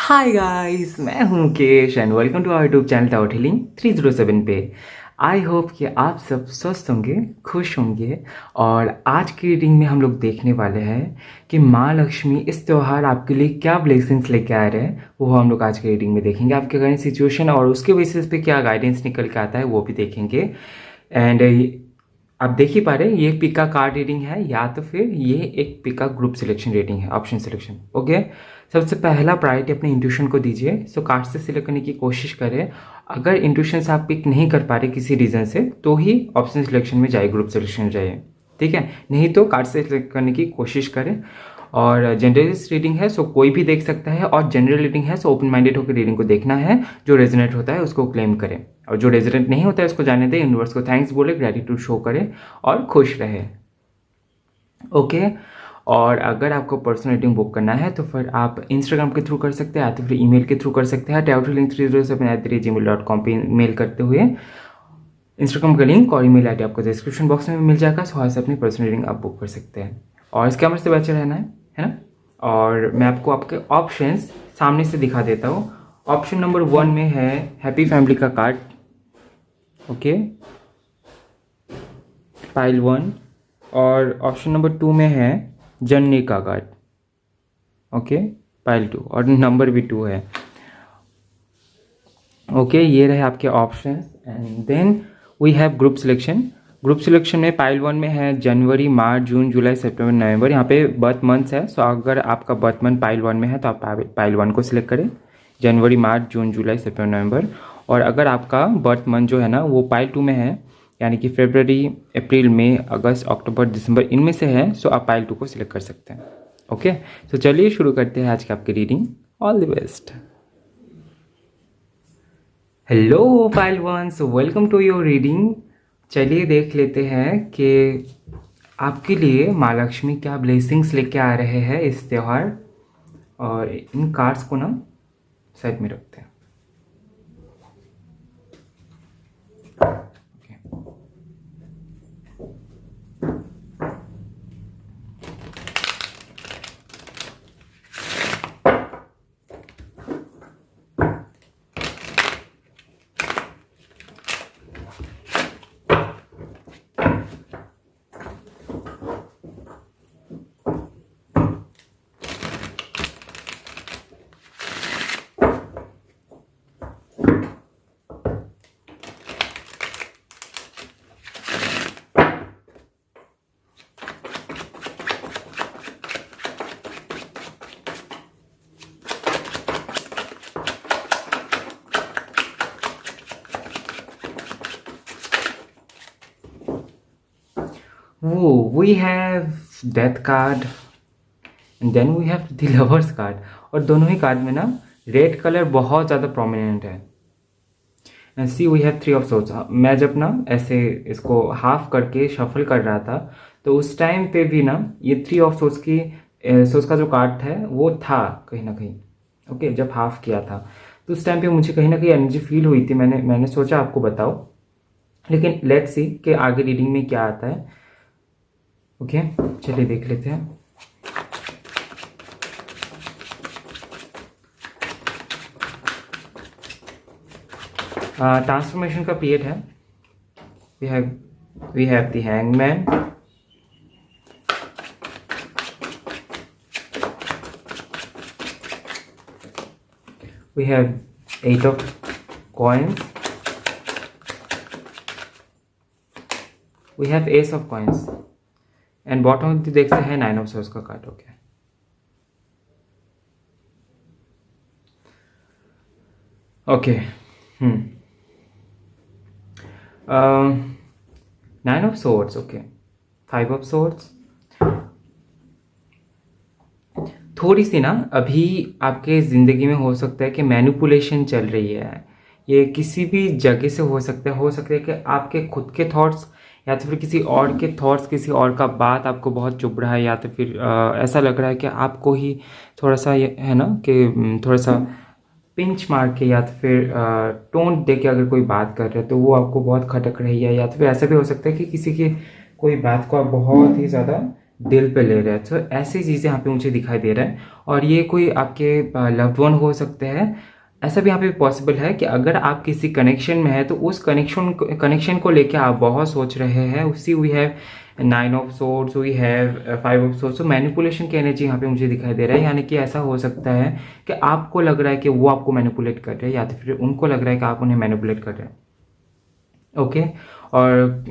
हाय guys, मैं हूं Mukesh and welcome to our YouTube channel tower healing 307 पे। आई होप कि आप सब स्वस्थ होंगे, खुश होंगे। और आज की रीडिंग में हम लोग देखने वाले हैं कि माँ लक्ष्मी इस त्यौहार आपके लिए क्या ब्लेसिंग्स लेके आ रहे हैं, वो हम लोग आज की रीडिंग में देखेंगे। आपके करंट सिचुएशन और उसके बेसिस पे क्या गाइडेंस निकल के आता है वो भी देखेंगे। एंड आप देख ही पा रहे हैं, ये एक पिका कार्ड रीडिंग है या तो फिर ये एक पिका ग्रुप सिलेक्शन रीडिंग है, ऑप्शन सिलेक्शन। ओके, सबसे पहला प्रायोरिटी अपने इंट्यूशन को दीजिए। सो कार्ड से सिलेक्ट करने की कोशिश करें। अगर इंट्यूशन से आप पिक नहीं कर पा रहे किसी रीज़न से, तो ही ऑप्शन सिलेक्शन में जाइए, ग्रुप सिलेक्शन में जाइए, ठीक है। नहीं तो कार्ड से सिलेक्ट करने की कोशिश करें। और जनरलिस्ट रीडिंग है, सो कोई भी देख सकता है। और जनरल रीडिंग है, सो ओपन माइंडेड होकर रीडिंग को देखना है। जो रेजोनेट होता है उसको क्लेम करें, और जो रेजोनेट नहीं होता है उसको जाने दें। यूनिवर्स को थैंक्स बोले, ग्रेटिट्यूड शो करें और खुश रहे। ओके, और अगर आपको पर्सनल रीडिंग बुक करना है तो फिर आप इंस्टाग्राम के थ्रू कर सकते हैं या तो फिर ईमेल के थ्रू कर सकते हैं। taothealing307@gmail.com पे ईमेल करते हुए इंस्टाग्राम का लिंक और ईमेल आईडी आपको डिस्क्रिप्शन बॉक्स में मिल जाएगा। सो वहाँ से अपनी पर्सनल रीडिंग आप बुक कर सकते हैं और स्कैमर से बचे रहना है ना। और मैं आपको आपके ऑप्शंस सामने से दिखा देता हूँ। ऑप्शन नंबर 1 में है हैप्पी फैमिली का कार्ड, ओके, पाइल 1। और ऑप्शन नंबर 2 में है जननी का कार्ड, ओके, पाइल 2, और नंबर भी 2 है। ओके, ये रहे आपके options. And then we have group selection. Group selection में पाइल 1 में है जनवरी, मार्च, जून, जुलाई, सितंबर, नवंबर। यहाँ पे बर्थ मंथ्स है। सो अगर आपका बर्थ मंथ पाइल 1 में है तो आप पाइल 1 को सिलेक्ट करें, जनवरी, मार्च, जून, जुलाई, सितंबर, नवंबर। और अगर आपका बर्थ मंथ जो है ना वो पाइल 2 में है, यानी कि फरवरी, अप्रैल, मई, अगस्त, अक्टूबर, दिसंबर, इनमें से है, सो आप पाइल 2 को सिलेक्ट कर सकते हैं। ओके, तो चलिए शुरू करते हैं आज की आपकी reading. All the best. Hello pile 1, so welcome to your reading. चलिए देख लेते हैं कि आपके लिए माँ लक्ष्मी क्या ब्लेसिंग्स लेके आ रहे हैं इस त्यौहार। और इन कार्ड्स को ना साइड में रखते हैं। we have death card and then we have the lovers card। और दोनों ही कार्ड में ना रेड कलर बहुत ज़्यादा प्रोमिनेंट है। And see we have 3 of swords. मैं जब ना ऐसे इसको हाफ करके शफल कर रहा था तो उस टाइम पे भी ना ये 3 ऑफ सोर्ट्स की सोर्स का जो कार्ड है वो था कहीं ना कहीं। ओके, जब हाफ किया था तो उस टाइम पे मुझे कहीं ना कहीं एनर्जी फील हुई थी। मैंने सोचा आपको बताओ, लेकिन लेट्स सी कि आगे रीडिंग में क्या आता है। ओके, चलिए देख लेते हैं। ट्रांसफॉर्मेशन का पीरियड है। We have the hangman, we have 8 of coins, we have ace of coins, and bottom देख सकते हैं 9 ऑफ सोर्स का card. Okay, okay, 9 of swords, okay, 5 of swords. थोड़ी सी ना अभी आपके ज़िंदगी में हो सकता है कि मैनिपुलेशन चल रही है। ये किसी भी जगह से हो सकता है कि आपके खुद के थॉट्स या तो फिर किसी और के थॉट्स, किसी और का बात आपको बहुत चुभ रहा है, या तो फिर ऐसा लग रहा है कि आपको ही थोड़ा सा ये है ना कि थोड़ा सा पिंच मार के या तो फिर टोन दे के अगर कोई बात कर रहे हैं तो वो आपको बहुत खटक रही है। या तो फिर ऐसा भी हो सकता है कि किसी की कोई बात को आप बहुत ही ज़्यादा दिल पे ले रहा है। तो ऐसी चीज़ें यहाँ पे मुझे दिखाई दे रहा है। और ये कोई आपके लव्ड वन हो सकते हैं। ऐसा भी यहाँ पे पॉसिबल है कि अगर आप किसी कनेक्शन में है तो उस कनेक्शन को लेके आप बहुत सोच रहे हैं। उसी we have 9 of swords, we have 5 of swords. तो मैनिपुलेशन की एनर्जी यहाँ पे मुझे दिखाई दे रहा है। यानी कि ऐसा हो सकता है कि आपको लग रहा है कि वो आपको मैनिपुलेट कर रहे हैं, या तो फिर उनको लग रहा है कि आप उन्हें मैनिपुलेट कर रहे हैं। ओके। और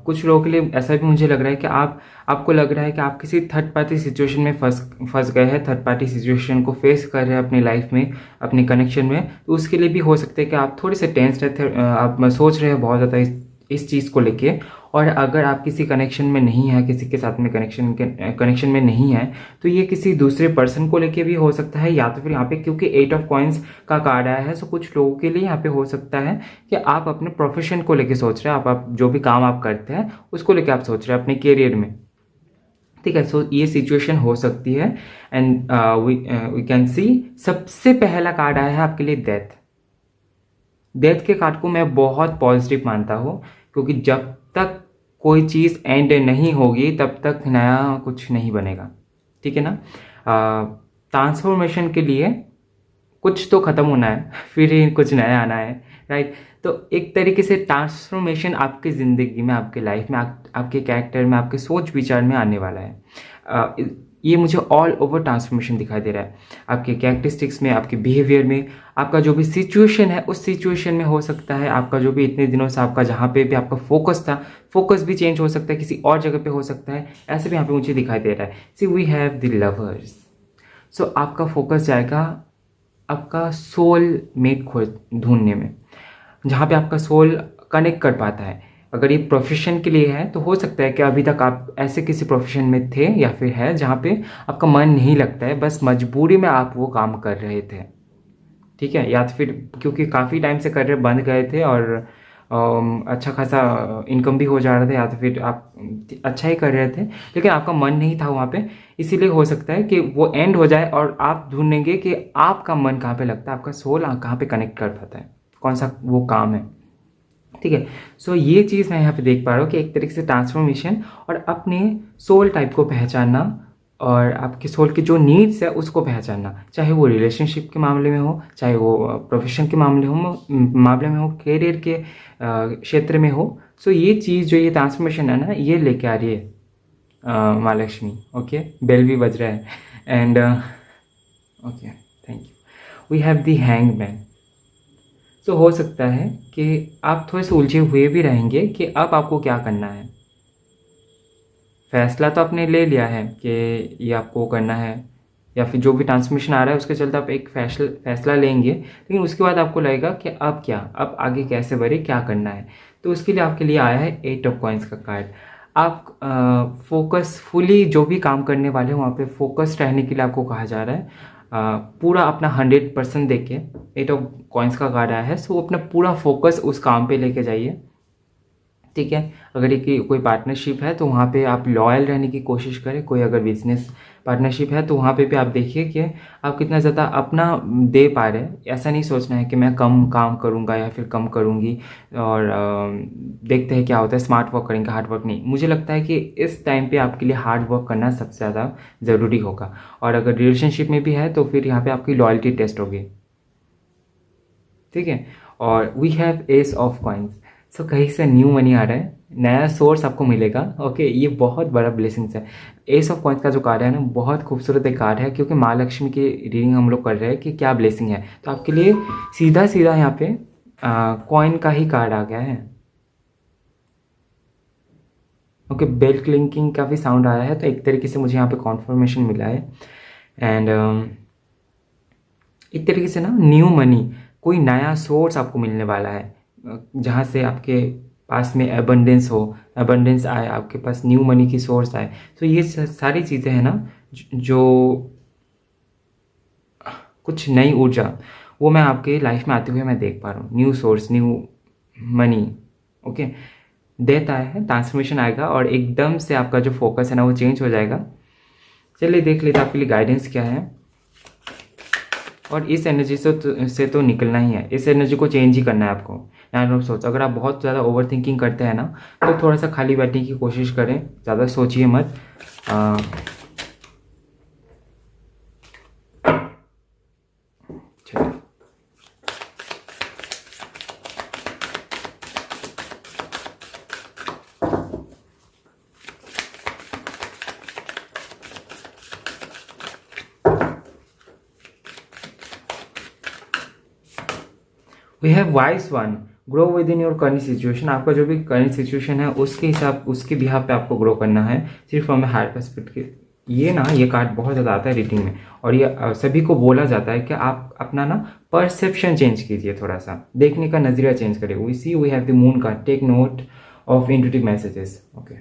कुछ लोगों के लिए ऐसा भी मुझे लग रहा है कि आपको लग रहा है कि आप किसी थर्ड पार्टी सिचुएशन में फंस गए हैं, थर्ड पार्टी सिचुएशन को फेस कर रहे हैं अपनी लाइफ में, अपने कनेक्शन में। तो उसके लिए भी हो सकता है कि आप थोड़े से टेंस रहते, आप सोच रहे हैं बहुत ज़्यादा इस चीज़ को लेके। और अगर आप किसी कनेक्शन में नहीं है, किसी के साथ में कनेक्शन में नहीं है, तो ये किसी दूसरे पर्सन को लेके भी हो सकता है। या तो फिर यहाँ पे क्योंकि 8 ऑफ कॉइंस का कार्ड आया है, तो कुछ लोगों के लिए यहाँ पे हो सकता है कि आप अपने प्रोफेशन को लेके सोच रहे हैं, आप जो भी काम आप करते हैं उसको लेके आप सोच रहे हैं अपने करियर में। ठीक है। सो ये सिचुएशन हो सकती है। एंड वी कैन सी सबसे पहला कार्ड आया है आपके लिए डेथ। डेथ के कार्ड को मैं बहुत पॉजिटिव मानता हूँ, क्योंकि जब तक कोई चीज़ एंड नहीं होगी तब तक नया कुछ नहीं बनेगा। ठीक है ना। ट्रांसफॉर्मेशन के लिए कुछ तो ख़त्म होना है, फिर ही कुछ नया आना है, राइट। तो एक तरीके से ट्रांसफॉर्मेशन आपकी ज़िंदगी में, आपके लाइफ में, आपके कैरेक्टर में, आपके सोच विचार में आने वाला है। ये मुझे ऑल ओवर ट्रांसफॉर्मेशन दिखाई दे रहा है आपके कैरेक्टरिस्टिक्स में, आपके बिहेवियर में। आपका जो भी सिचुएशन है उस सिचुएशन में हो सकता है, आपका जो भी इतने दिनों से आपका जहाँ पे भी आपका फोकस था, फोकस भी चेंज हो सकता है, किसी और जगह पे हो सकता है। ऐसे भी यहाँ पे मुझे दिखाई दे रहा है। सी वी हैव द लवर्स। सो आपका फोकस जाएगा आपका सोल मेट ढूंढने में, जहाँ पे आपका सोल कनेक्ट कर पाता है। अगर ये प्रोफेशन के लिए है तो हो सकता है कि अभी तक आप ऐसे किसी प्रोफेशन में थे या फिर है जहाँ पे आपका मन नहीं लगता है, बस मजबूरी में आप वो काम कर रहे थे। ठीक है। या तो फिर क्योंकि काफ़ी टाइम से कर रहे बंद गए थे और अच्छा खासा इनकम भी हो जा रहा था, या तो फिर आप अच्छा ही कर रहे थे लेकिन आपका मन नहीं था वहाँ पे। इसीलिए हो सकता है कि वो एंड हो जाए और आप ढूंढेंगे कि आपका मन कहाँ पे लगता है, आपका सोल कहाँ पे कनेक्ट कर पाता है, कौन सा वो काम है। ठीक है। सो ये चीज़ मैं यहाँ पे देख पा रहा हूँ कि एक तरीके से ट्रांसफॉर्मेशन और अपने सोल टाइप को पहचानना और आपके सोल की जो नीड्स है उसको पहचानना, चाहे वो रिलेशनशिप के मामले में हो, चाहे वो प्रोफेशन के मामले में हो, करियर के क्षेत्र में हो। सो ये चीज़ जो ये ट्रांसफॉर्मेशन है ना, ये लेके आ रही है महालक्ष्मी। ओके। बेल भी बज रहा है। And okay, thank you. We have the hangman. तो हो सकता है कि आप थोड़े से उलझे हुए भी रहेंगे कि अब आपको क्या करना है। फैसला तो आपने ले लिया है कि ये आपको करना है, या फिर जो भी ट्रांसमिशन आ रहा है उसके चलते आप एक फैसला लेंगे, लेकिन उसके बाद आपको लगेगा कि अब क्या, अब आगे कैसे बढ़े, क्या करना है। तो उसके लिए आपके लिए आया है 8 ऑफ कॉइंस का कार्ड। आप फोकसफुली जो भी काम करने वाले हैं वहाँ पे फोकस रहने के लिए आपको कहा जा रहा है। पूरा अपना 100% दे के 8 ऑफ कॉइंस का कार्ड आया है। सो अपना पूरा फोकस उस काम पे लेके जाइए। ठीक है। अगर ये कोई पार्टनरशिप है तो वहाँ पे आप लॉयल रहने की कोशिश करें। कोई अगर बिजनेस पार्टनरशिप है तो वहाँ पे भी आप देखिए कि आप कितना ज़्यादा अपना दे पा रहे हैं। ऐसा नहीं सोचना है कि मैं कम काम करूँगा या फिर कम करूँगी और देखते हैं क्या होता है, स्मार्ट वर्क करेंगे, हार्ड वर्क नहीं। मुझे लगता है कि इस टाइम पे आपके लिए हार्ड वर्क करना सबसे ज़्यादा ज़रूरी होगा। और अगर रिलेशनशिप में भी है तो फिर यहाँ पर आपकी लॉयल्टी टेस्ट होगी। ठीक है। और we have ace of coins. So कहीं से न्यू मनी आ रहा है, नया सोर्स आपको मिलेगा। ओके। ये बहुत बड़ा ब्लेसिंग्स है। एस ऑफ कॉइंस का जो कार्ड है ना, बहुत खूबसूरत एक कार्ड है, क्योंकि माँ लक्ष्मी की रीडिंग हम लोग कर रहे हैं कि क्या ब्लेसिंग है। तो आपके लिए सीधा सीधा यहाँ पे कॉइन का ही कार्ड आ गया है। ओके। बेल क्लिंकिंग का भी साउंड आया है, तो एक तरीके से मुझे यहाँ पे कॉन्फर्मेशन मिला है। एंड एक तरीके से ना न्यू मनी, कोई नया सोर्स आपको मिलने वाला है, जहाँ से आपके पास में एबंडेंस आए, आपके पास न्यू मनी की सोर्स आए। तो ये सारी चीज़ें हैं ना जो कुछ नई ऊर्जा, वो मैं आपके लाइफ में आते हुए मैं देख पा रहा हूँ। New source, new money. Okay. Death आया है, ट्रांसफॉर्मेशन आएगा और एकदम से आपका जो फोकस है ना वो चेंज हो जाएगा। चलिए देख लेते हैं आपके लिए गाइडेंस क्या है। और इस एनर्जी से तो निकलना ही है, इस एनर्जी को चेंज ही करना है आपको। यार सोच, अगर आप बहुत ज़्यादा ओवर थिंकिंग करते हैं ना, तो थोड़ा सा खाली बैठने की कोशिश करें, ज़्यादा सोचिए मत। चलिए, we have ace wand, grow within your current situation. आपका जो भी करंट सिचुएशन है उसके हिसाब, उसके बिहाफ पे आपको ग्रो करना है, सिर्फ फ्रॉम ए हायर पर्सपेक्टिव। ये कार्ड बहुत ज़्यादा आता है रीडिंग में, और ये सभी को बोला जाता है कि आप अपना ना परसेप्शन चेंज कीजिए, थोड़ा सा देखने का नजरिया चेंज करिए। We have the moon card, take note of intuitive messages. Okay,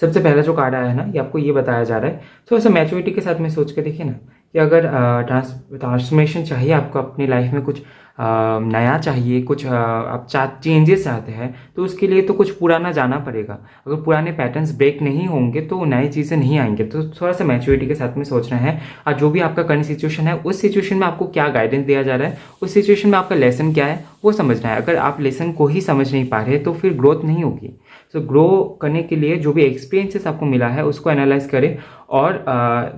सबसे पहला जो कार्ड आया है ना, ये आपको ये बताया जा रहा है, थोड़ा सा मैच्योरिटी के साथ में सोच के देखिए ना, कि अगर ट्रांसफॉर्मेशन चाहिए आपको अपनी लाइफ में, कुछ नया चाहिए, कुछ आप चेंजेस चाहते हैं, तो उसके लिए तो कुछ पुराना जाना पड़ेगा। अगर पुराने पैटर्न्स ब्रेक नहीं होंगे तो नई चीज़ें नहीं आएंगे। तो थोड़ा सा मैच्योरिटी के साथ में सोचना है, और जो भी आपका करंट सिचुएशन है, उस सिचुएशन में आपको क्या गाइडेंस दिया जा रहा है, उस सिचुएशन में आपका लेसन क्या है, वो समझना है। अगर आप लेसन को ही समझ नहीं पा रहे तो फिर ग्रोथ नहीं होगी। तो ग्रो करने के लिए जो भी एक्सपीरियंसेस आपको मिला है उसको एनालाइज करें, और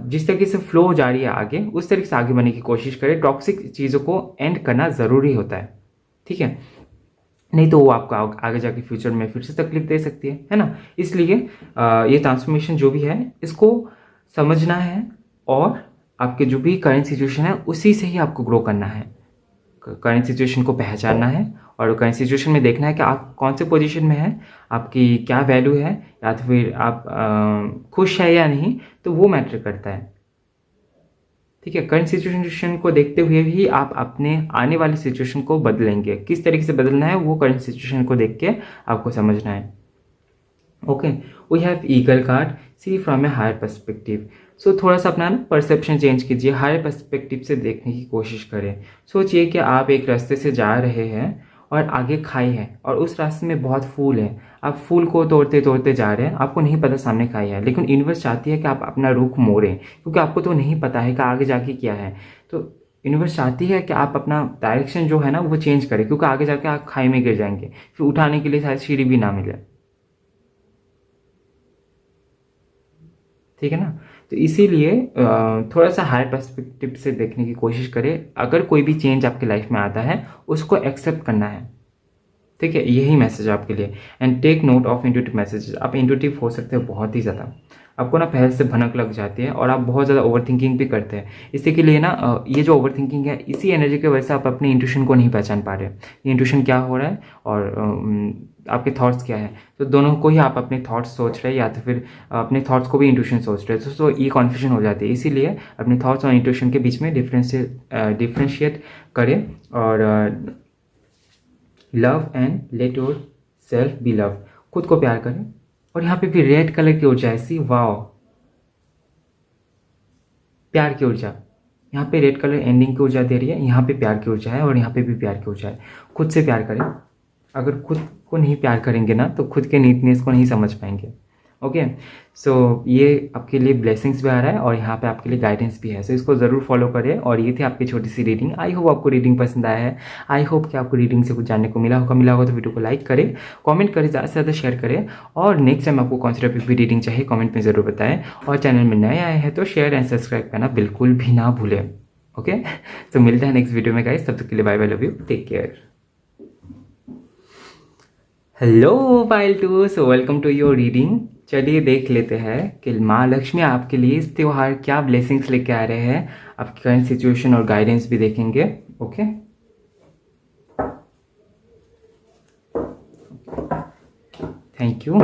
जिस तरीके से फ्लो जा रही है आगे, उस तरीके से आगे बढ़ने की कोशिश करें। टॉक्सिक चीज़ों को एंड करना ज़रूरी होता है, ठीक है, नहीं तो वो आपको आगे जाके फ्यूचर में फिर से तकलीफ दे सकती है ना। इसलिए ये ट्रांसफॉर्मेशन जो भी है, इसको समझना है, और आपके जो भी करंट सिचुएशन है उसी से ही आपको ग्रो करना है। करंट सिचुएशन को पहचानना है, और करंट सिचुएशन में देखना है कि आप कौन से पोजीशन में हैं, आपकी क्या वैल्यू है, या तो फिर आप खुश है या नहीं, तो वो मैटर करता है, ठीक है। करंट सिचुएशन को देखते हुए भी आप अपने आने वाली सिचुएशन को बदलेंगे। किस तरीके से बदलना है वो करंट सिचुएशन को देख के आपको समझना है। Okay, we have eagle card, see from a higher perspective. So थोड़ा सा अपना परसेप्शन चेंज कीजिए, हायर पर्सपेक्टिव से देखने की कोशिश करें। सोचिए कि आप एक रास्ते से जा रहे हैं और आगे खाई है, और उस रास्ते में बहुत फूल है। आप फूल को तोड़ते तोड़ते जा रहे हैं, आपको नहीं पता सामने खाई है, लेकिन यूनिवर्स चाहती है कि आप अपना रुख मोड़ें, क्योंकि आपको तो नहीं पता है कि आगे जाके क्या है। तो यूनिवर्स चाहती है कि आप अपना डायरेक्शन जो है ना वो चेंज करें, क्योंकि आगे जाके आप खाई में गिर जाएंगे, फिर उठाने के लिए शायद सीढ़ी भी ना मिले, ठीक है ना। तो इसीलिए थोड़ा सा हायर पर्सपेक्टिव से देखने की कोशिश करें। अगर कोई भी चेंज आपकी लाइफ में आता है उसको एक्सेप्ट करना है, ठीक है, यही मैसेज आपके लिए। And take note of intuitive messages. आप इंट्यूटिव हो सकते हो बहुत ही ज़्यादा, आपको ना पहले से भनक लग जाती है, और आप बहुत ज़्यादा ओवर थिंकिंग भी करते हैं। इसी के लिए ना ये जो ओवर थिंकिंग है, इसी एनर्जी की वजह से आप अपने इंट्यूशन को नहीं पहचान पा रहे। ये इंट्यूशन क्या हो रहा है, और आपके थॉट्स क्या है, तो दोनों को ही आप अपने थॉट्स सोच रहे हैं, या तो फिर अपने थॉट्स को भी इंट्यूशन सोच रहे हैं, तो ये कन्फ्यूजन हो जाती है। इसीलिए अपने थॉट्स और इंट्यूशन के बीच में डिफ्रेंशिएट करें, और love and let yourself be love, खुद को प्यार करें। और यहाँ पे भी रेड कलर की ऊर्जा, ऐसी वाओ, प्यार की ऊर्जा। यहाँ पे रेड कलर एंडिंग की ऊर्जा दे रही है, यहाँ पे प्यार की ऊर्जा है, और यहाँ पे भी प्यार की ऊर्जा है। खुद से प्यार करें। अगर खुद को नहीं प्यार करेंगे ना, तो खुद के नीटनेस को नहीं समझ पाएंगे। ओके, सो ये आपके लिए ब्लेसिंग्स भी आ रहा है, और यहाँ पे आपके लिए गाइडेंस भी है। सो इसको ज़रूर फॉलो करें। और ये थी आपकी छोटी सी रीडिंग। आई होप आपको रीडिंग पसंद आया है। आई होप कि आपको रीडिंग से कुछ जानने को मिला होगा तो वीडियो को लाइक करें, कमेंट करें, ज़्यादा से ज़्यादा शेयर करें। और नेक्स्ट टाइम आपको कौन सी टॉपिक भी रीडिंग चाहिए कमेंट में ज़रूर बताएं। और चैनल में नए आए हैं तो शेयर एंड सब्सक्राइब करना बिल्कुल भी ना भूलें। ओके, तो मिलते हैं नेक्स्ट वीडियो में गाइस, तब तक के लिए bye bye, love you, take care. Hello pile two, so welcome to your reading. चलिए देख लेते हैं कि माँ लक्ष्मी आपके लिए इस त्यौहार क्या ब्लेसिंग्स लेके आ रहे हैं। आपकी करंट सिचुएशन और गाइडेंस भी देखेंगे। Okay, thank you.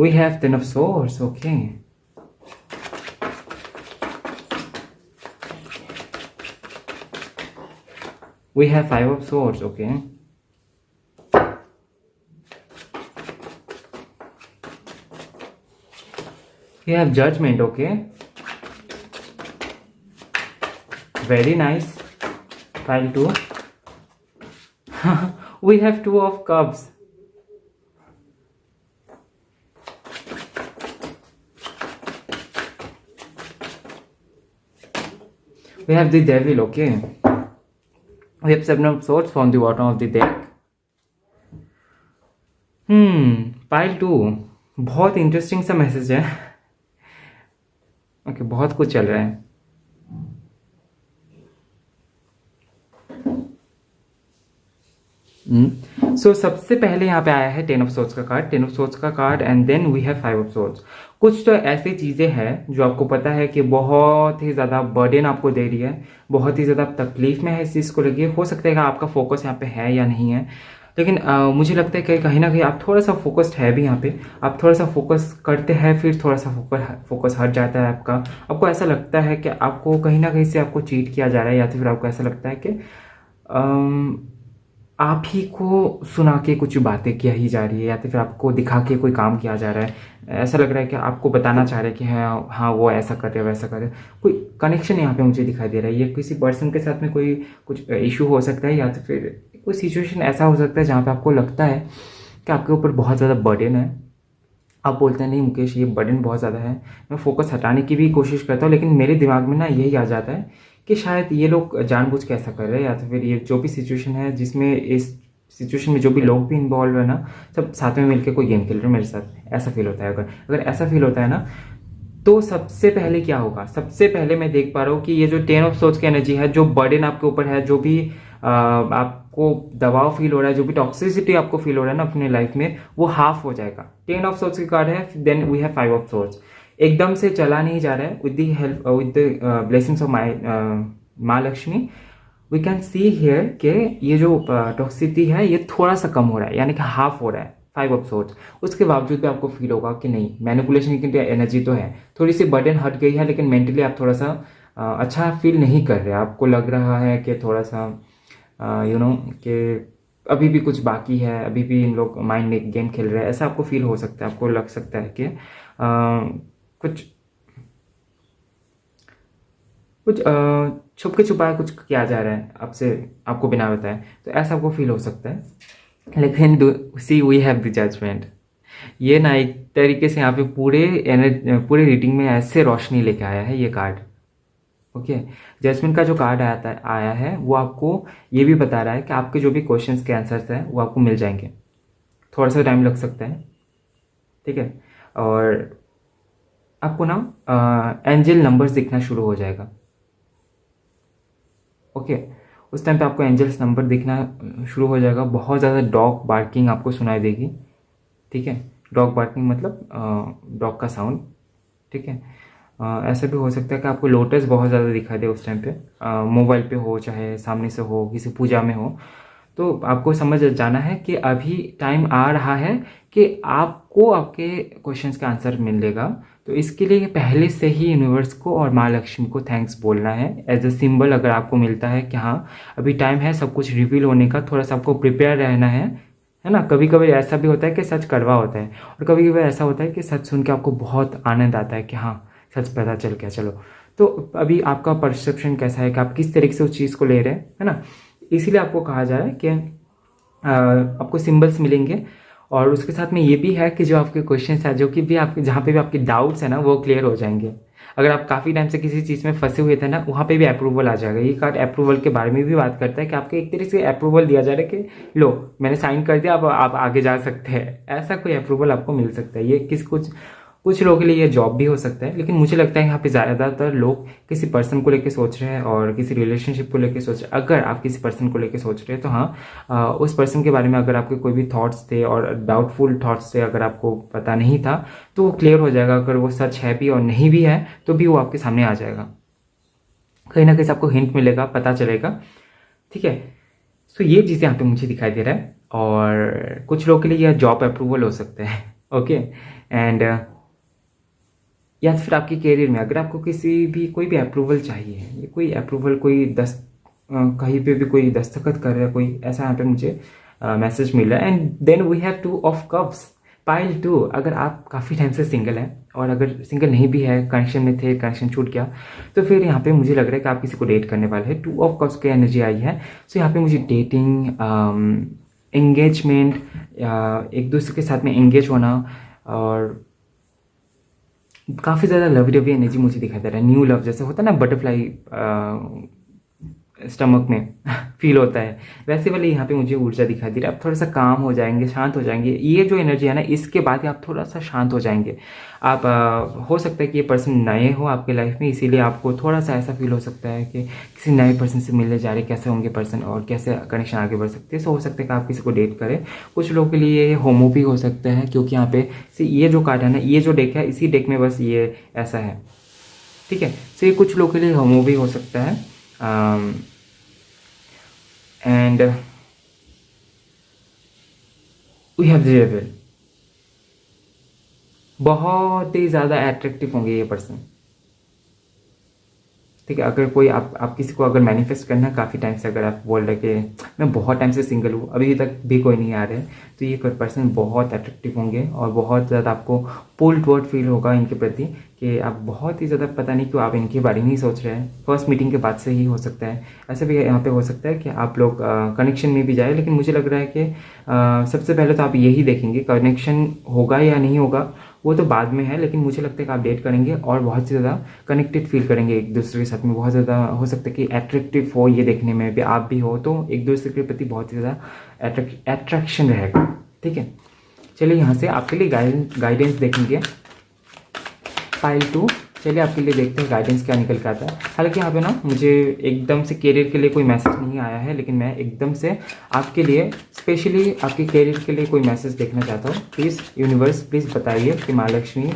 We have Ten of Swords, okay. We have Five of Swords, okay. We have Judgment, okay. Very nice. Pile 2. We have Two of Cups. We have the Devil, okay. We have Seven of Swords from the bottom of the deck. Pile 2. बहुत interesting सा message है. Okay, बहुत कुछ चल रहा है. सो सबसे पहले यहाँ पे आया है टेन ऑफ सोर्ड्स का card and then we have five of swords. कुछ तो ऐसी चीज़ें हैं जो आपको पता है कि बहुत ही ज़्यादा बर्डन आपको दे रही है, बहुत ही ज़्यादा तकलीफ में है इस चीज़ को लगी. हो सकता है कि आपका फोकस यहाँ पे है या नहीं है, लेकिन मुझे लगता है कि कहीं ना कहीं आप थोड़ा सा फोकस्ड है भी यहाँ पे. आप थोड़ा सा फोकस करते हैं, फिर थोड़ा सा फोकस हट जाता है आपका. आपको ऐसा लगता है कि आपको कहीं ना कहीं से आपको चीट किया जा रहा है, या तो फिर आपको ऐसा लगता है कि आप ही को सुना के कुछ बातें किया ही जा रही है, या तो फिर आपको दिखा के कोई काम किया जा रहा है. ऐसा लग रहा है कि आपको बताना चाह रहे हैं कि हाँ वो ऐसा कर रहे हैं वैसा कर रहे हैं. कोई कनेक्शन यहाँ पे मुझे दिखाई दे रहा है. ये किसी पर्सन के साथ में कोई कुछ इशू हो सकता है, या तो फिर कोई सिचुएशन ऐसा हो सकता है जहाँ पे आपको लगता है कि आपके ऊपर बहुत ज़्यादा बर्डन है. आप बोलते हैं नहीं मुकेश ये बर्डन बहुत ज़्यादा है, मैं फोकस हटाने की भी कोशिश करता हूँ, लेकिन मेरे दिमाग में ना यही आ जाता है कि शायद ये लोग जानबूझ के ऐसा कर रहे हैं, या तो फिर ये जो भी सिचुएशन है जिसमें इस सिचुएशन में जो भी लोग भी इन्वॉल्व है ना, सब साथ में मिलकर कोई गेम खेल रहे हैं मेरे साथ. ऐसा फील होता है. अगर ऐसा फील होता है ना, तो सबसे पहले क्या होगा, सबसे पहले मैं देख पा रहा हूँ कि ये जो टेन ऑफ सोर्ड्स की एनर्जी है, जो बर्डन आपके ऊपर है, जो भी आपको दबाव फील हो रहा है, जो भी टॉक्सिसिटी आपको फील हो रहा है ना अपने लाइफ में, वो हाफ हो जाएगा. टेन ऑफ सोर्ड्स की कार्ड है, then we have five of swords. एकदम से चला नहीं जा रहा है. With the help with the blessings of माँ Lakshmi we can see here कि ये जो टॉक्सिसिटी है ये थोड़ा सा कम हो रहा है, यानी कि हाफ हो रहा है. Five of swords. उसके बावजूद भी आपको फील होगा कि नहीं, मैनिपुलेशन की एनर्जी तो है, थोड़ी सी बर्डन हट गई है, लेकिन मेंटली आप थोड़ा सा अच्छा फील नहीं कर रहे. आपको लग रहा है कि थोड़ा सा कि अभी भी कुछ बाकी है, अभी भी इन लोग माइंड में गेम खेल रहे हैं. ऐसा आपको फील हो सकता है. आपको लग सकता है कि कुछ छुप के छुपाए कुछ किया जा रहा है आपसे, आपको बिना बताए. तो ऐसा आपको फील हो सकता है. लेकिन सी वी हैव द जजमेंट. ये ना एक तरीके से यहाँ पे पूरे रीडिंग में ऐसे रोशनी लेके आया है ये कार्ड. ओके, जजमेंट का जो कार्ड आया है वो आपको ये भी बता रहा है कि आपके जो भी क्वेश्चंस के आंसर्स हैं वो आपको मिल जाएंगे. थोड़ा सा टाइम लग सकता है, ठीक है. और आपको ना एंजल नंबर्स दिखना शुरू हो जाएगा. ओके, उस टाइम पे आपको एंजल्स नंबर दिखना शुरू हो जाएगा. बहुत ज़्यादा डॉग बार्किंग आपको सुनाई देगी, ठीक है. डॉग बार्किंग मतलब डॉग का साउंड, ठीक है. ऐसा भी हो सकता है कि आपको लोटस बहुत ज़्यादा दिखाई दे उस टाइम पे, मोबाइल पे हो चाहे सामने से हो, किसी पूजा में हो. तो आपको समझ जाना है कि अभी टाइम आ रहा है कि आपको आपके क्वेश्चंस का आंसर मिलेगा. तो इसके लिए पहले से ही यूनिवर्स को और माँ लक्ष्मी को थैंक्स बोलना है एज अ सिंबल. अगर आपको मिलता है कि हाँ अभी टाइम है सब कुछ रिवील होने का, थोड़ा सा आपको प्रिपेयर रहना है ना. कभी कभी ऐसा भी होता है कि सच कड़वा होता है, और कभी कभी ऐसा होता है कि सच सुन के आपको बहुत आनंद आता है कि हाँ सच पता चल गया. चलो, तो अभी आपका परसेप्शन कैसा है कि आप किस तरीके से उस चीज़ को ले रहे हैं, है ना. इसीलिए आपको कहा जा रहा है कि आपको सिंबल्स मिलेंगे. और उसके साथ में ये भी है कि जो आपके क्वेश्चंस हैं, जो कि भी आपके जहाँ पे भी आपके डाउट्स हैं ना, वो क्लियर हो जाएंगे. अगर आप काफ़ी टाइम से किसी चीज़ में फंसे हुए थे ना, वहाँ पे भी अप्रूवल आ जाएगा. ये कार्ड अप्रूवल के बारे में भी बात करता है कि आपके एक तरीके से अप्रूवल दिया जा रहा है कि लो मैंने साइन कर दिया, अब आप आगे जा सकते हैं. ऐसा कोई अप्रूवल आपको मिल सकता है. ये कुछ लोगों के लिए ये जॉब भी हो सकता है, लेकिन मुझे लगता है यहाँ पे ज़्यादातर लोग किसी पर्सन को लेके सोच रहे हैं और किसी रिलेशनशिप को लेके सोच रहे हैं. अगर आप किसी पर्सन को लेके सोच रहे हैं तो हाँ उस पर्सन के बारे में अगर आपके कोई भी थॉट्स थे और डाउटफुल थॉट्स थे, अगर आपको पता नहीं था, तो वो क्लियर हो जाएगा. अगर वो सच है भी और नहीं भी है तो भी वो आपके सामने आ जाएगा. कहीं ना कहीं से आपको हिंट मिलेगा, पता चलेगा, ठीक है. सो ये चीज़ें यहाँ पे मुझे दिखाई दे रहा है. और कुछ लोगों के लिए यह जॉब अप्रूवल हो सकता है. ओके, एंड या फिर आपके करियर में अगर आपको किसी भी कोई भी अप्रूवल चाहिए, ये कोई अप्रूवल कोई कहीं पे भी कोई दस्तखत कर रहा है कोई, ऐसा यहाँ पे मुझे मैसेज मिल रहा है। And then we have 2 of cups, pile 2। अगर आप काफ़ी टाइम से सिंगल हैं और अगर सिंगल नहीं भी है, कनेक्शन में थे, कनेक्शन छूट गया, तो फिर यहाँ पे मुझे लग रहा है कि आप किसी को डेट करने वाले हैं। 2 ऑफ कप्स की एनर्जी आई है। सो यहाँ पे मुझे डेटिंग, एंगेजमेंट, एक दूसरे के साथ में एंगेज होना और काफ़ी ज़्यादा लवी डवी एनर्जी मुझे दिखाई दे रहा है। न्यू लव जैसे होता है ना, बटरफ्लाई स्टमक में फील होता है, वैसे वाले यहाँ पे मुझे ऊर्जा दिखाई दे रही है। आप थोड़ा सा काम हो जाएंगे, शांत हो जाएंगे। ये जो एनर्जी है ना, इसके बाद ही आप थोड़ा सा शांत हो जाएंगे। आप हो सकता है कि ये पर्सन नए हो आपके लाइफ में, इसीलिए आपको थोड़ा सा ऐसा फील हो सकता है कि किसी नए पर्सन से मिलने जा रहे, कैसे होंगे पर्सन और कैसे कनेक्शन आगे बढ़ सकते हैं। सो हो सकता है कि आप किसी को डेट करें। कुछ लोगों के लिए ये होमो भी हो सकता है, क्योंकि यहाँ पे ये जो कार्ड है ना, ये जो डेक है, इसी डेक में बस ये ऐसा है, ठीक है। सो ये कुछ लोगों के लिए होमो भी हो सकता है। And we have the devil. बहुत ही ज़्यादा अट्रैक्टिव होंगे ये पर्सन, ठीक है। अगर कोई आप किसी को अगर मैनिफेस्ट करना है काफ़ी टाइम से, अगर आप बोल रहे कि मैं बहुत टाइम से सिंगल हूँ, अभी तक भी कोई नहीं आ रहे, तो ये कोई पर्सन बहुत अट्रैक्टिव होंगे और बहुत ज़्यादा आपको पुल टुवर्ड फील होगा इनके प्रति, कि आप बहुत ही ज़्यादा, पता नहीं क्यों आप इनके बारे में ही सोच रहे हैं। फर्स्ट मीटिंग के बाद से ही हो सकता है। ऐसे भी यहाँ पे हो सकता है कि आप लोग कनेक्शन में भी जाए, लेकिन मुझे लग रहा है कि सबसे पहले तो आप यही देखेंगे कनेक्शन होगा या नहीं होगा, वो तो बाद में है। लेकिन मुझे लगता है कि आप डेट करेंगे और बहुत ज़्यादा कनेक्टेड फील करेंगे एक दूसरे के साथ में। बहुत ज़्यादा हो सकता है कि एट्रैक्टिव हो, ये देखने में भी आप भी हो, तो एक दूसरे के प्रति बहुत ही ज़्यादा एट्रैक्शन रहेगा, ठीक है। चलिए यहाँ से आपके लिए गाइडेंस देखेंगे। पाइल 2, चलिए आपके लिए देखते हैं गाइडेंस क्या निकल के आता है। हालांकि यहाँ पे ना मुझे एकदम से करियर के लिए कोई मैसेज नहीं आया है, लेकिन मैं एकदम से आपके लिए स्पेशली आपके करियर के लिए कोई मैसेज देखना चाहता हूँ। प्लीज़ यूनिवर्स, प्लीज़ बताइए कि माँ लक्ष्मी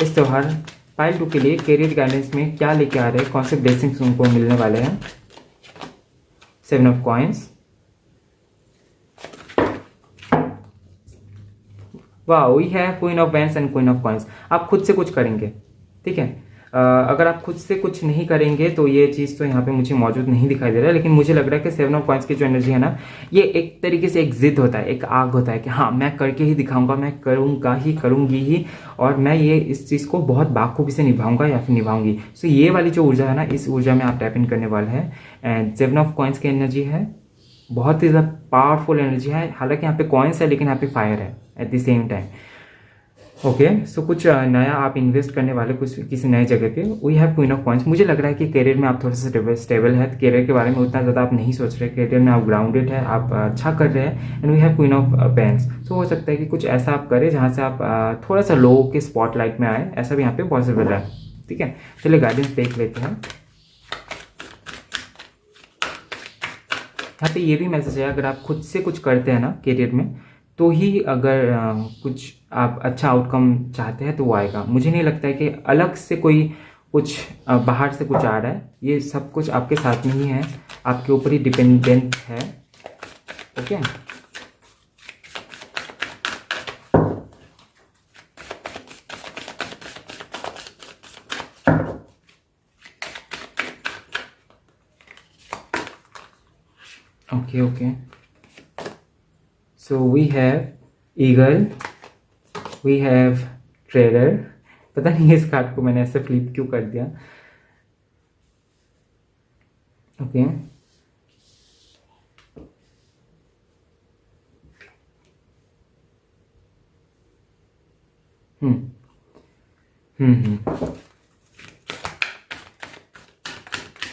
इस त्यौहार पाइल 2 के लिए करियर गाइडेंस में क्या लेके आ रहे हैं, कौन से ब्लेसिंग्स उनको मिलने वाले हैं। 7 ऑफ कॉइंस, वाह, we have queen of wands and queen of coins. आप खुद से कुछ करेंगे, ठीक है। अगर आप खुद से कुछ नहीं करेंगे तो ये चीज़ तो यहाँ पे मुझे मौजूद नहीं दिखाई दे रहा है, लेकिन मुझे लग रहा है कि 7 ऑफ कॉइंस की जो एनर्जी है ना, ये एक तरीके से एक जिद होता है, एक आग होता है कि हाँ मैं करके ही दिखाऊंगा, मैं करूँगा ही, करूँगी ही, और मैं ये इस चीज़ को बहुत बाखूबी से निभाऊंगा या फिर निभाऊंगी। सो ये वाली जो ऊर्जा है ना, इस ऊर्जा में आप टैप इन करने वाले हैं। एंड 7 ऑफ कॉइंस की एनर्जी है, बहुत ही ज़्यादा पावरफुल एनर्जी है। हालांकि यहाँ पे कॉइन्स है, लेकिन यहाँ पे फायर है at the same time. Okay, so कुछ नया आप इन्वेस्ट करने वाले कुछ किसी नए जगह पे। We have queen of coins. मुझे लग रहा है कि करियर में आप थोड़ा सा स्टेबल है, करियर के बारे में उतना ज़्यादा आप नहीं सोच रहे, करियर में आप ग्राउंडेड है, आप अच्छा कर रहे हैं। And we have queen of pens. तो हो सकता है कि कुछ ऐसा आप करें जहाँ से आप थोड़ा सा लोगों के स्पॉटलाइट में आए, ऐसा भी यहाँ पे पॉसिबल है, ठीक है। चलिए गाइडेंस देख लेते हैं। यहाँ पे ये भी मैसेज है, अगर आप खुद से कुछ करते हैं ना करियर में, तो ही अगर कुछ आप अच्छा आउटकम चाहते हैं तो वो आएगा। मुझे नहीं लगता है कि अलग से कोई कुछ बाहर से कुछ आ रहा है। ये सब कुछ आपके साथ में ही है, आपके ऊपर ही डिपेंडेंट है, okay. Okay, so we have eagle, we have trader। पता नहीं इस कार्ड को मैंने ऐसे फ्लिप क्यों कर दिया, okay.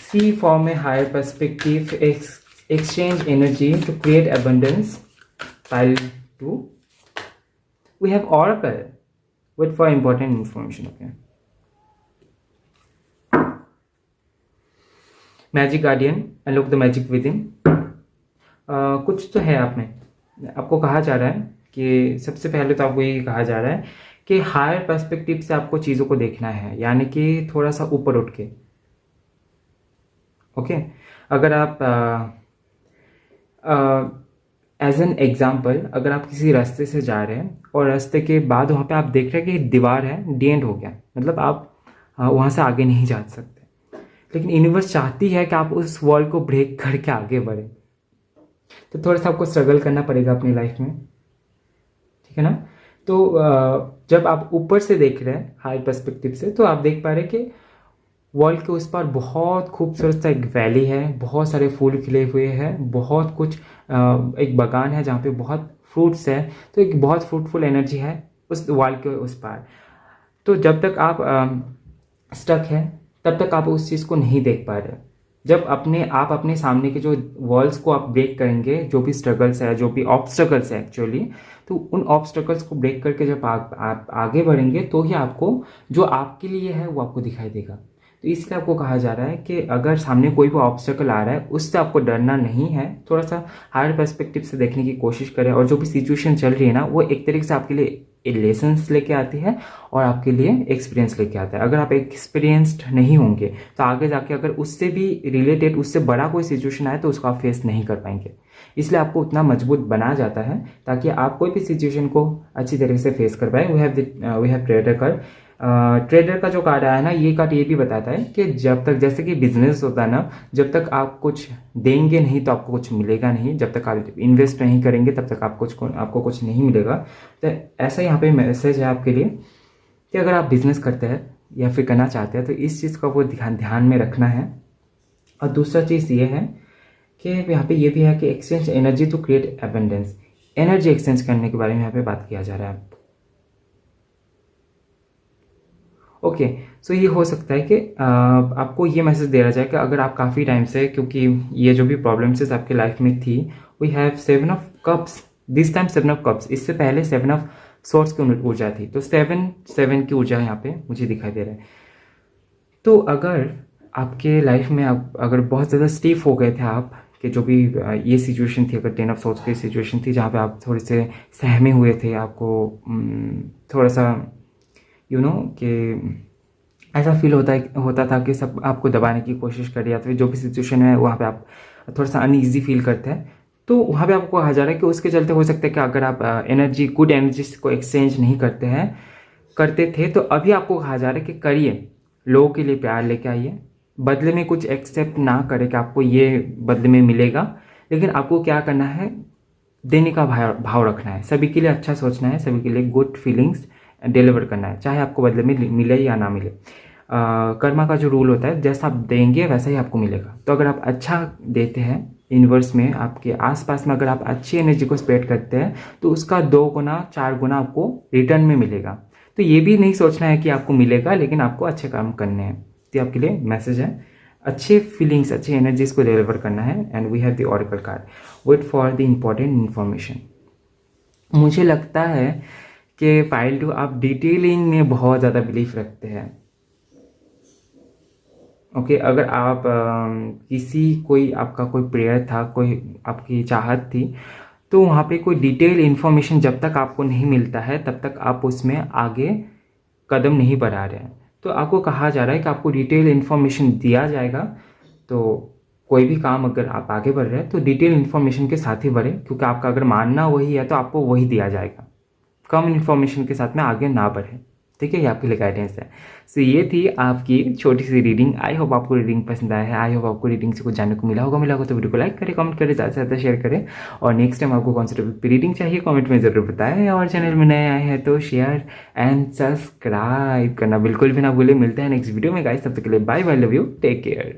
See from a higher perspective, exchange energy to create abundance। Pile 2, we have oracle, wait for important information, okay। Magic guardian, unlock the magic with in. कुछ तो है आप में, आपको कहा जा रहा है कि सबसे पहले तो आपको ये कहा जा रहा है कि हायर पर्सपेक्टिव से आपको चीज़ों को देखना है, यानी कि थोड़ा सा ऊपर उठ के, ओके। अगर आप एज एन एग्जाम्पल, अगर आप किसी रास्ते से जा रहे हैं और रास्ते के बाद वहाँ पे आप देख रहे हैं कि दीवार है, डी एंड हो गया, मतलब आप वहाँ से आगे नहीं जा सकते, लेकिन यूनिवर्स चाहती है कि आप उस वॉल को ब्रेक करके आगे बढ़े। तो थोड़ा सा आपको स्ट्रगल करना पड़ेगा अपनी लाइफ में, ठीक है ना। तो जब आप ऊपर से देख रहे हैं हाई पर्सपेक्टिव से, तो आप देख पा रहे हैं कि वॉल के उस पार बहुत खूबसूरत सा एक वैली है, बहुत सारे फूल खिले हुए हैं, बहुत कुछ एक बागान है जहाँ पे बहुत फ्रूट्स है। तो एक बहुत फ्रूटफुल एनर्जी है उस वॉल के उस पार। तो जब तक आप स्टक है तब तक आप उस चीज़ को नहीं देख पा रहे। जब आप अपने सामने के जो वॉल्स को आप ब्रेक करेंगे, जो भी स्ट्रगल्स है, जो भी ऑब्स्टकल्स है एक्चुअली, तो उन ऑब्स्टकल्स को ब्रेक करके जब आप आगे बढ़ेंगे तो ही आपको जो आपके लिए है वो आपको दिखाई देगा। तो इसलिए आपको कहा जा रहा है कि अगर सामने कोई भी ऑब्स्टकल आ रहा है उससे आपको डरना नहीं है, थोड़ा सा हायर पर्सपेक्टिव से देखने की कोशिश करें। और जो भी सिचुएशन चल रही है ना, वो एक तरीके से आपके लिए लेसन्स लेके आती है और आपके लिए एक्सपीरियंस लेके आता है। अगर आप एक्सपीरियंस्ड नहीं होंगे तो आगे जाके अगर उससे भी रिलेटेड, उससे बड़ा कोई सिचुएशन आए तो उसको आप फेस नहीं कर पाएंगे। इसलिए आपको उतना मजबूत बना जाता है ताकि आप कोई भी सिचुएशन को अच्छी तरीके से फेस कर पाए। We have trader card. Trader का जो कार्ड आया ना, ये कार्ड ये भी बताता है कि जब तक, जैसे कि बिजनेस होता है ना, जब तक आप कुछ देंगे नहीं तो आपको कुछ मिलेगा नहीं, जब तक आप इन्वेस्ट नहीं करेंगे तब तक आपको कुछ नहीं मिलेगा। तो ऐसा यहाँ पे मैसेज है आपके लिए कि अगर आप बिजनेस करते हैं या फिर करना चाहते हैं तो इस चीज़ का वो ध्यान में रखना है। और दूसरा चीज़ ये है कि यहाँ पे ये भी है कि exchange energy to create abundance. Energy exchange करने के बारे में यहाँ पे बात किया जा रहा है। ओके, सो ये हो सकता है कि आपको ये मैसेज दे रहा जाए कि अगर आप काफ़ी टाइम से, क्योंकि ये जो भी प्रॉब्लम्स आपके लाइफ में थी, we have 7 of cups, this time 7 of cups, इससे पहले 7 ऑफ सोर्ट्स की ऊर्जा थी। तो 7 की ऊर्जा यहाँ पे मुझे दिखाई दे रहा है। तो अगर आपके लाइफ में आप अगर बहुत ज़्यादा स्टीफ हो गए थे आप, कि जो भी ये सिचुएशन थी, अगर 10 ऑफ सोर्ट्स की सिचुएशन थी जहाँ पे आप थोड़े से सहमे हुए थे, आपको थोड़ा सा कि ऐसा फील होता था कि सब आपको दबाने की कोशिश कर रही है, या फिर जो भी सिचुएशन है वहाँ पे आप थोड़ा सा अनईजी फील करते हैं, तो वहाँ पे आपको कहा जा रहा है कि उसके चलते हो सकता है कि अगर आप गुड एनर्जी को एक्सचेंज नहीं करते थे, तो अभी आपको कहा जा रहा है कि करिए, लोगों के लिए प्यार लेके आइए, बदले में कुछ एक्सेप्ट ना करें कि आपको ये बदले में मिलेगा, लेकिन आपको क्या करना है, देने का भाव रखना है, सभी के लिए अच्छा सोचना है, सभी के लिए गुड फीलिंग्स डिलीवर करना है, चाहे आपको बदले में मिले या ना मिले। कर्मा का जो रूल होता है, जैसा आप देंगे वैसा ही आपको मिलेगा। तो अगर आप अच्छा देते हैं यूनिवर्स में, आपके आसपास में अगर आप अच्छी एनर्जी को स्प्रेड करते हैं, तो उसका 2 गुना 4 गुना आपको रिटर्न में मिलेगा। तो ये भी नहीं सोचना है कि आपको मिलेगा, लेकिन आपको अच्छे काम करने हैं। तो आपके लिए मैसेज है, अच्छे फीलिंग्स, अच्छी एनर्जीज को डिलीवर करना है। And we have the oracle card, wait for the important information. मुझे लगता है कि पाइल 2 आप डिटेलिंग में बहुत ज़्यादा बिलीफ रखते हैं। ओके, अगर आप कोई आपका कोई प्रेयर था, कोई आपकी चाहत थी, तो वहाँ पे कोई डिटेल इन्फॉर्मेशन जब तक आपको नहीं मिलता है तब तक आप उसमें आगे कदम नहीं बढ़ा रहे हैं। तो आपको कहा जा रहा है कि आपको डिटेल इन्फॉर्मेशन दिया जाएगा। तो कोई भी काम अगर आप आगे बढ़ रहे हैं तो डिटेल इन्फॉर्मेशन के साथ ही बढ़े, क्योंकि आपका अगर मानना वही है तो आपको वही दिया जाएगा। कम इन्फॉर्मेशन के साथ में आगे ना बढ़े, ठीक है, ये आपके लिए गाइडेंस है। सो ये थी आपकी छोटी सी रीडिंग। आई होप आपको रीडिंग पसंद आया है, आई होप आपको रीडिंग से कुछ जानने को मिला होगा तो वीडियो को लाइक करें, कमेंट करें, ज़्यादा से ज़्यादा शेयर करें। और नेक्स्ट टाइम आपको कौन सी टॉपिक पे रीडिंग चाहिए कमेंट में ज़रूर बताएं। और चैनल में नए आए हैं तो शेयर एंड सब्सक्राइब करना बिल्कुल भी ना भूलें। मिलते हैं नेक्स्ट वीडियो में गाइस, तब तक के लिए bye bye, love you, take care.